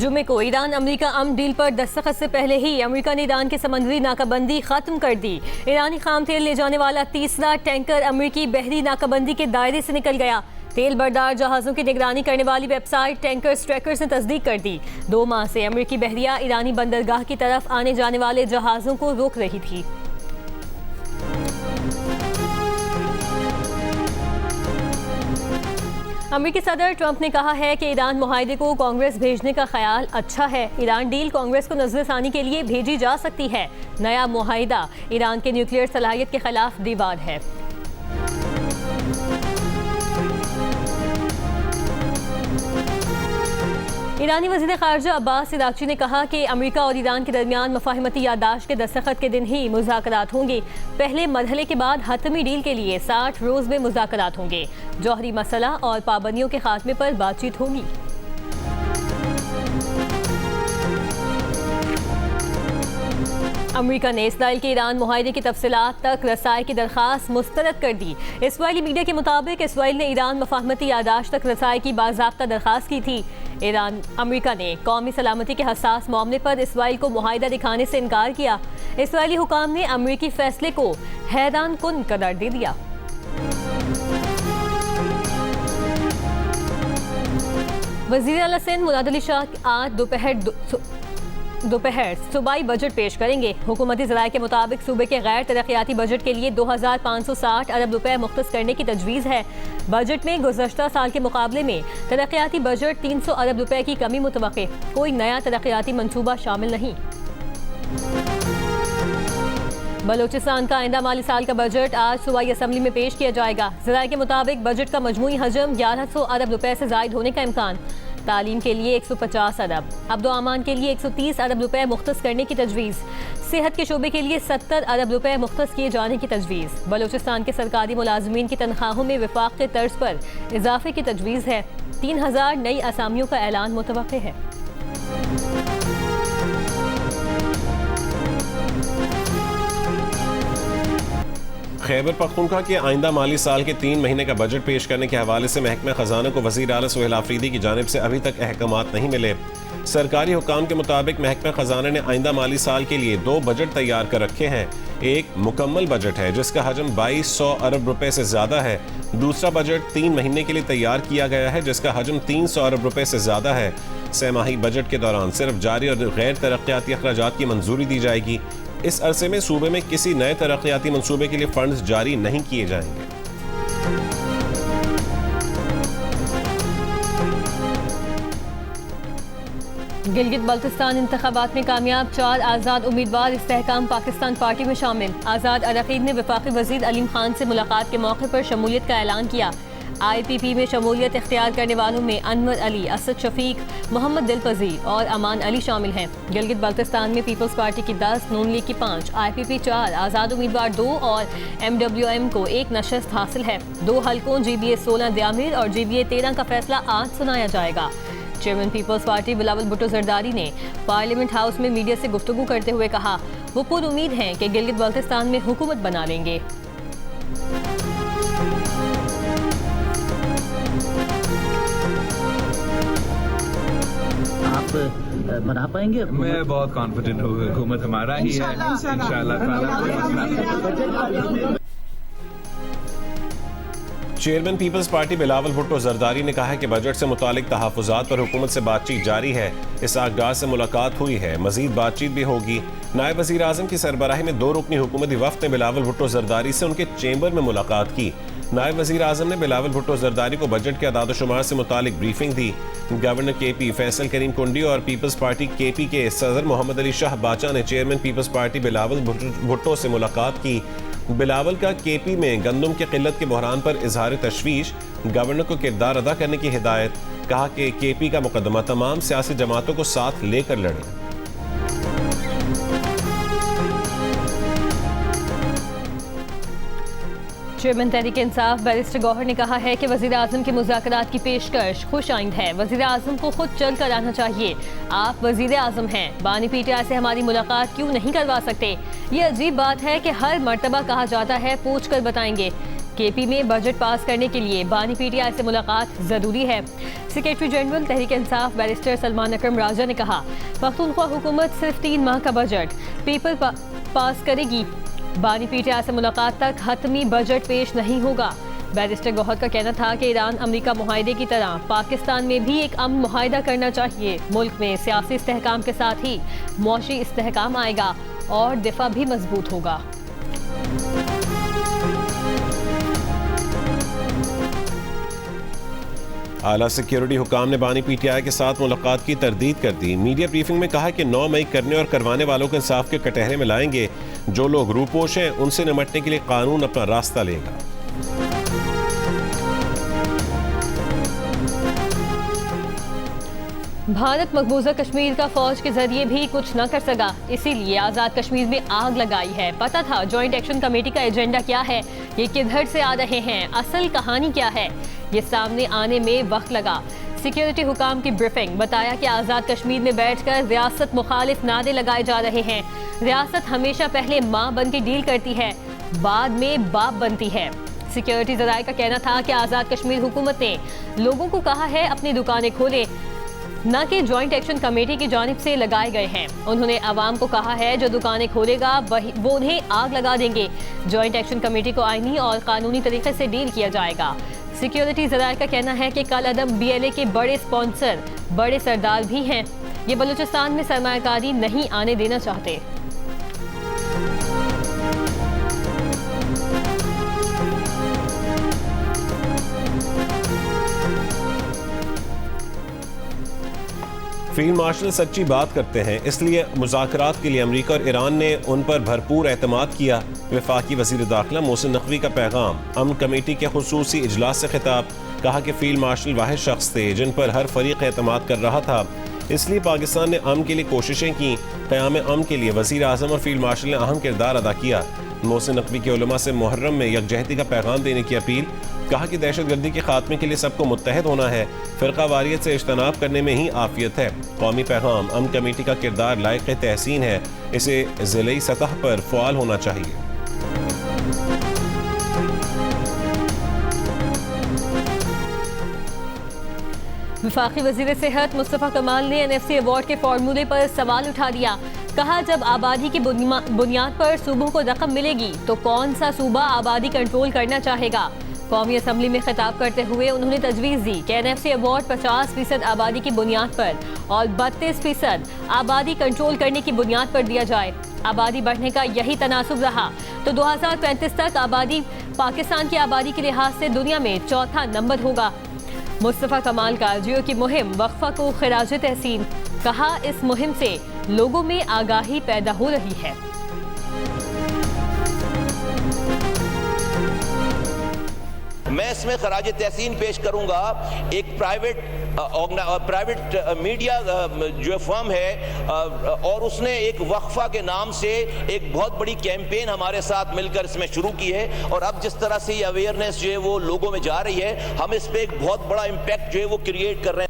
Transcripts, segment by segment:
जुमे को Iran America अमन deal पर दस्तखत से पहले ही अमेरिका ने ईरान के समंदरी नाकाबंदी खत्म कर दी। ईरानी खाम तेल ले जाने वाला तीसरा टैंकर अमेरिकी बहरी नाकाबंदी के दायरे से निकल गया। तेल बरदार जहाज़ों की निगरानी करने वाली वेबसाइट टैंकर्स ट्रैकर्स ने तस्दीक कर दी। 2 माह से अमेरिकी बहरिया ईरानी बंदरगाह की तरफ आने जाने वाले जहाज़ों को रोक रही थी। अमेरिकी सदर ट्रंप ने कहा है कि ईरान मुआहदे को कांग्रेस भेजने का ख्याल अच्छा है। ईरान डील कांग्रेस को नजरसानी के लिए भेजी जा सकती है। नया मुआहदा ईरान के न्यूक्लियर सलाहियत के खिलाफ दीवार है। ईरानी वज़ीर ख़ारिजा अब्बास इराक़ची ने कहा कि अमेरिका और ईरान के दरमियान मफ़ाहमती याददाश्त के दस्तखत के दिन ही मुज़ाकरात होंगे। पहले मरहले के बाद हतमी डील के लिए 60 रोज़ में मुज़ाकरात होंगे। जौहरी मसला और पाबंदियों के खात्मे पर बातचीत होगी। अमेरिका ने इसराइल के ईरान मुआहदे की तफसीलात तक रसाई की दरख्वास्त मुस्तरद कर दी। इसराइली मीडिया के मुताबिक इसराइल ने ईरान मफ़ाहमती याददाश्त तक रसाई की बाज़ाब्ता दरख्वास्त की थी। अमेरिका ने कौमी सलामती के हसास मामले पर इसराइल को मुआहदा दिखाने से इनकार किया। इसराइली हुकाम ने अमेरिकी फैसले को हैरान कुन करार दे दिया। वज़ीर आला सिंध मुराद अली शाह आज दोपहर सूबाई बजट पेश करेंगे। हुकूमती ज़राए के मुताबिक सूबे के गैर तरक्याती बजट के लिए 2560 अरब रुपए मुख्तस करने की तजवीज़ है। बजट में गुज़श्ता साल के मुकाबले में तरक्याती बजट 300 अरब रुपए की कमी मुतवक्के। कोई नया तरक्याती मंसूबा शामिल नहीं। बलोचिस्तान का आइंदा माली साल का बजट आज सूबाई असम्बली में पेश किया जाएगा। ज़राए के मुताबिक बजट का मजमूई हजम 1100 अरब रुपए से ज़ायद होने का इम्कान। तालीम के लिए 150 अरब, अब्दो-अमान के लिए 130 अरब रुपए मुख्तस करने की तजवीज़। सेहत के शोबे के लिए 70 अरब रुपए मुख्तस किए जाने की तजवीज़। बलोचिस्तान के सरकारी मुलाजमीन की तनख्वाहों में विफाक के तर्ज पर इजाफे की तजवीज़ है। 3000 नई असामियों का ऐलान मुतवक्के है। खैबर पख्तूनख्वा के आइंदा माली साल के 3 महीने का बजट पेश करने के हवाले से महकमा खजाना को वज़ीर आला सुहेल आफरीदी की जानिब से अभी तक अहकामात नहीं मिले। सरकारी हुकाम के मुताबिक महकमा खजाना ने आइंदा माली साल के लिए 2 बजट तैयार कर रखे हैं। एक मुकम्मल बजट है जिसका हजम 2200 अरब रुपए से ज़्यादा है। दूसरा बजट 3 महीने के लिए तैयार किया गया है जिसका हजम 300 अरब रुपए से ज़्यादा है। छमाही बजट के दौरान सिर्फ जारी और गैर तरक्याती अखराजात की मंजूरी दी जाएगी। इस अरसे में सूबे में किसी नए तरक्याती मंसूबे के लिए फंड्स जारी नहीं किए जाएंगे। गिलगित बल्तिस्तान इंतखाबात में कामयाब 4 आज़ाद उम्मीदवार इस्तेहकाम पाकिस्तान पार्टी में शामिल। आज़ाद अरकान ने वफाकी वज़ीर अलीम खान से मुलाकात के मौके पर शमूलियत का ऐलान किया। IPP में शमूलियत इख्तियार करने वालों में अनवर अली, असद शफीक, मोहम्मद दिलपजीर और अमान अली शामिल हैं। गिलगित बल्तिस्तान में पीपल्स पार्टी की 10, नून लीग की 5, IPP 4, आज़ाद उम्मीदवार 2 और MWM को 1 नशस्त हासिल है। 2 हलकों GBA 16 द्यामिर और GBA 13 का फैसला आज सुनाया जाएगा। Chairman Peoples Party Bilawal Bhutto Zardari ने पार्लियामेंट हाउस में मीडिया से गुफ्तगू करते हुए कहा वो पूरी उम्मीद है कि गिलगित बल्तिस्तान में हुकूमत बना लेंगे। आप बना पाएंगे? मैं बहुत कॉन्फिडेंट हूँ, हुकूमत हमारा ही है इंशाअल्लाह। Chairman Peoples Party Bilawal Bhutto Zardari ने कहा है कि बजट से मुतालिक तहफ़्फ़ुज़ात पर हुकूमत से बातचीत जारी है। इसहाक़ से मुलाकात हुई है, मज़ीद बातचीत भी होगी। नायब वज़ीर आज़म की सरबराही में 2 रुकनी हुकूमती वफ़द ने बिलावल भुट्टो जरदारी से उनके चैम्बर में मुलाकात की। नायब वज़ीर आज़म ने बिलावल भुट्टो जरदारी को बजट के अदाद-ओ-शुमार से मुतालिक ब्रीफिंग दी। गवर्नर KP फैसल करीम कुंडी और पीपल्स पार्टी KP के सदर मोहम्मद अली शाह बाचा ने chairman Peoples Party Bilawal Bhutto से मुलाकात की। बिलावल का KP में गंदम की किल्लत के बहरान पर इजहार तशवीश, गवर्नर को किरदार अदा करने की हिदायत। कहा कि KP का मुकदमा तमाम सियासी जमातों को साथ लेकर लड़े। चेयरमैन तहरीक इंसाफ बैरिस्टर गौहर ने कहा है कि वज़ीर आज़म की मुज़ाकरात की पेशकश खुश आइंद है। वज़ीर आज़म को खुद चल कर आना चाहिए। आप वज़ीर आज़म हैं, बानी PTI से हमारी मुलाकात क्यों नहीं करवा सकते? ये अजीब बात है कि हर मर्तबा कहा जाता है पूछ कर बताएंगे। केपी में बजट पास करने के लिए बानी पीटीआई से मुलाकात जरूरी है। Secretary general Tehreek Insaf barrister Salman अकरम राजा ने कहा, पख्तूनख्वा हुकूमत सिर्फ 3 माह का बजट पीपल पास करेगी। बानी पीटीआई से मुलाकात तक हतमी बजट पेश नहीं होगा। बैरिस्टर गौहर का कहना था कि ईरान अमेरिका मुआहदे की तरह पाकिस्तान में भी एक अमन मुआहदा करना चाहिए। मुल्क में सियासी इस्तेहकाम के साथ ही मुआशी इस्तेहकाम आएगा और दिफा भी मजबूत होगा। आला सिक्योरिटी हुकाम ने बानी पीटीआई के साथ मुलाकात की तरदीद कर दी। मीडिया ब्रीफिंग में कहा कि 9 मई करने और करवाने वालों को इंसाफ के कटहरे में लाएंगे। जो लोग रूपोश हैं उनसे निपटने के लिए कानून अपना रास्ता लेगा। भारत मकबूजा कश्मीर का फौज के जरिए भी कुछ न कर सका, इसीलिए आज़ाद कश्मीर में आग लगाई है। पता था जॉइंट एक्शन कमेटी का एजेंडा क्या है, ये किधर से आ रहे हैं, असल कहानी क्या है, ये सामने आने में वक्त लगा। सिक्योरिटी हुकाम की ब्रीफिंग, बताया कि आज़ाद कश्मीर में बैठकर रियासत मुखालिफ नारे लगाए जा रहे हैं। रियासत हमेशा पहले माँ बन के डील करती है, बाद में बाप बनती है। सिक्योरिटी जराये का कहना था कि आज़ाद कश्मीर हुकूमत ने लोगों को कहा है अपनी दुकानें खोलें, न कि जॉइंट एक्शन कमेटी की जानिब से लगाए गए हैं। उन्होंने अवाम को कहा है जो दुकानें खोलेगा वो उन्हें आग लगा देंगे। जॉइंट एक्शन कमेटी को आईनी और कानूनी तरीके से डील किया जाएगा। सिक्योरिटी ज़राए का कहना है कि कल अदम BLA के बड़े स्पॉन्सर बड़े सरदार भी हैं। ये बलूचिस्तान में सरमायाकारी नहीं आने देना चाहते। फील्ड मार्शल सच्ची बात करते हैं, इसलिए मुज़ाकरात के लिए अमेरिका और ईरान ने उन पर भरपूर एतमाद किया। वफाकी वज़ीर दाखिला मोहसिन नकवी का पैगाम, अमन कमेटी के खुसूसी इजलास से खिताब, कहा कि फील्ड मार्शल वाहिद शख्स थे जिन पर हर फरीक एतमाद कर रहा था, इसलिए पाकिस्तान ने अमन के लिए कोशिशें की। क़याम अमन के लिए वज़ीर आज़म और फील्ड मार्शल ने अहम किरदार अदा किया। मोहसिन नकवी के उलमा से मुहर्रम में यकजहती का पैगाम देने की अपील, कहा कि दहशतगर्दी के खात्मे के लिए सबको मुत्तहद होना है, फ़िरका वारियत से इज्तनाब करने में ही आफियत है। कौमी पैगाम, अमन कमेटी का किरदार लायक तहसीन है, इसे ज़िली सतह पर फ़आल होना चाहिए। वफाकी वज़ीर सेहत मुस्तफ़ा कमाल ने NFC अवार्ड के फार्मूले पर सवाल उठा दिया। कहा, जब आबादी की बुनियाद पर सूबों को रकम मिलेगी तो कौन सा सूबा आबादी कंट्रोल करना चाहेगा। कौमी असम्बली में खिताब करते हुए उन्होंने तजवीज़ दी कि NFC अवार्ड 50% आबादी की बुनियाद पर और 32% आबादी कंट्रोल करने की बुनियाद पर दिया जाए। आबादी बढ़ने का यही तनासुब रहा तो 2035 तक आबादी पाकिस्तान की आबादी के लिहाज से दुनिया में चौथा नंबर होगा। मुस्तफ़ा कमाल का जियो की मुहिम वक्फा को खिराज तहसीन, कहा इस मुहिम से लोगों में आगाही पैदा हो रही है। मैं इसमें खराज तहसीन पेश करूंगा एक प्राइवेट मीडिया जो फर्म है और उसने एक वक्फा के नाम से एक बहुत बड़ी कैंपेन हमारे साथ मिलकर इसमें शुरू की है और अब जिस तरह से ये अवेयरनेस जो है वो लोगों में जा रही है, हम इस पे एक बहुत बड़ा इम्पैक्ट जो है वो क्रिएट कर रहे हैं।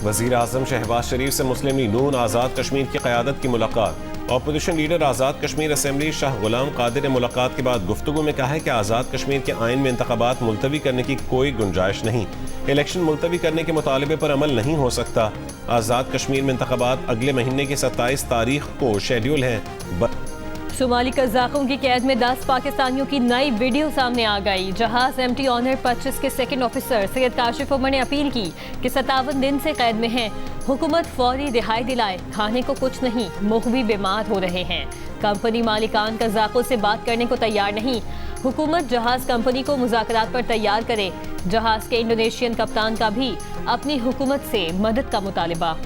वज़ीर आज़म शहबाज शरीफ से मुस्लिम लीग नून आज़ाद कश्मीर की क़यादत की मुलाकात। Opposition leader Azad Kashmir assembly Shah Ghulam Qadir ने मुलाकात के बाद गुफ्तगू में कहा है कि आज़ाद कश्मीर के आइन में इंतखाबात मुलतवी करने की कोई गुंजाइश नहीं। इलेक्शन मुलतवी करने के मुतालबे पर अमल नहीं हो सकता। आज़ाद कश्मीर में इंतखाबात अगले महीने की 27 तारीख को शेड्यूल हैं। सोमाली कज़ाकों की कैद में 10 पाकिस्तानियों की नई वीडियो सामने आ गई। जहाज MT ऑनर 25 के सेकंड ऑफिसर सैयद काशिफ उमर ने अपील की कि 57 दिन से कैद में हैं, हुकूमत फौरी रिहाई दिलाए, खाने को कुछ नहीं, मुँह भी बीमार हो रहे हैं। कंपनी मालिकान कज़ाकों से बात करने को तैयार नहीं, हुकूमत जहाज कंपनी को मुज़ाकरात पर तैयार करे। जहाज के इंडोनेशियन कप्तान का भी अपनी हुकूमत से मदद का मुतालिबा।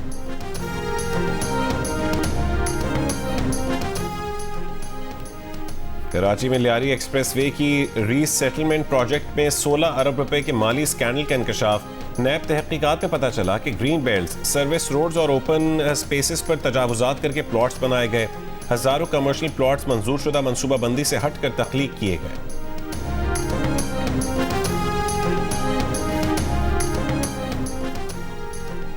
कराची में लियारी एक्सप्रेस वे की रीसेटलमेंट प्रोजेक्ट में 16 अरब रुपए के माली स्कैंडल का इंकशाफ। नैब तहकीकात में पता चला कि ग्रीन बेल्ट, सर्विस रोड्स और ओपन स्पेसेस पर तजावुजात करके प्लॉट्स बनाए गए। हजारों कमर्शियल प्लॉट्स मंजूर शुदा मनसूबाबंदी से हटकर तख्लीक किए गए।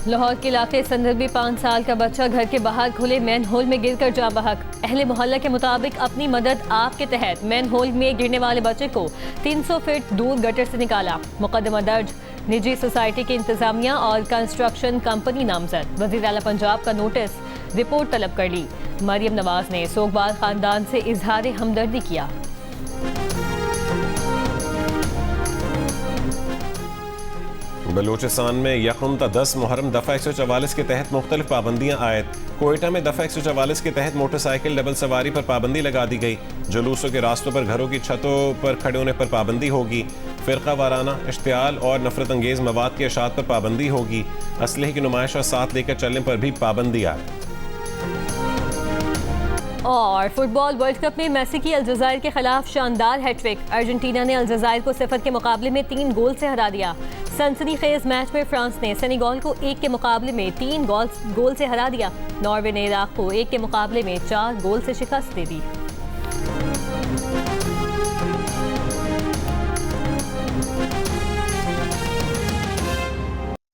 लाहौर के इलाके संदर्भी 5 साल का बच्चा घर के बाहर खुले मैन होल में गिरकर जा बहक। अहले मोहल्ला के मुताबिक अपनी मदद आप के तहत मैन होल में गिरने वाले बच्चे को 300 फीट दूर गटर से निकाला। मुकदमा दर्ज, निजी सोसाइटी की इंतजामिया और कंस्ट्रक्शन कंपनी नामजद। वजीर आला पंजाब का नोटिस, रिपोर्ट तलब कर ली। मरियम नवाज ने सोगवार खानदान से इजहार हमदर्दी किया। बलूचिस्तान में यकम ता 10 मुहर्रम दफ़ा 144 के तहत मुख्तलिफ पाबंदियाँ आयद। कोयटा में दफ़ा 144 के तहत मोटरसाइकिल डबल सवारी पर पाबंदी लगा दी गई। जुलूसों के रास्तों पर घरों की छतों पर खड़े होने पर पाबंदी होगी। फ़िरका वाराना इश्तियाल और नफरत अंगेज़ मवाद के अशात पर पाबंदी होगी। असलहे की नुमाइश और साथ लेकर चलने पर भी पाबंदी आए। और फुटबॉल वर्ल्ड कप में मेसी की अलजायर के खिलाफ शानदार हैट्रिक। अर्जेंटीना ने अलजायर को 0 के मुकाबले में 3 गोल से हरा दिया। सनसनीखेज मैच में फ्रांस ने सेनेगल को 1 के मुकाबले में 3 गोल से हरा दिया। नॉर्वे ने इराक को 1 के मुकाबले में 4 गोल से शिकस्त दे दी।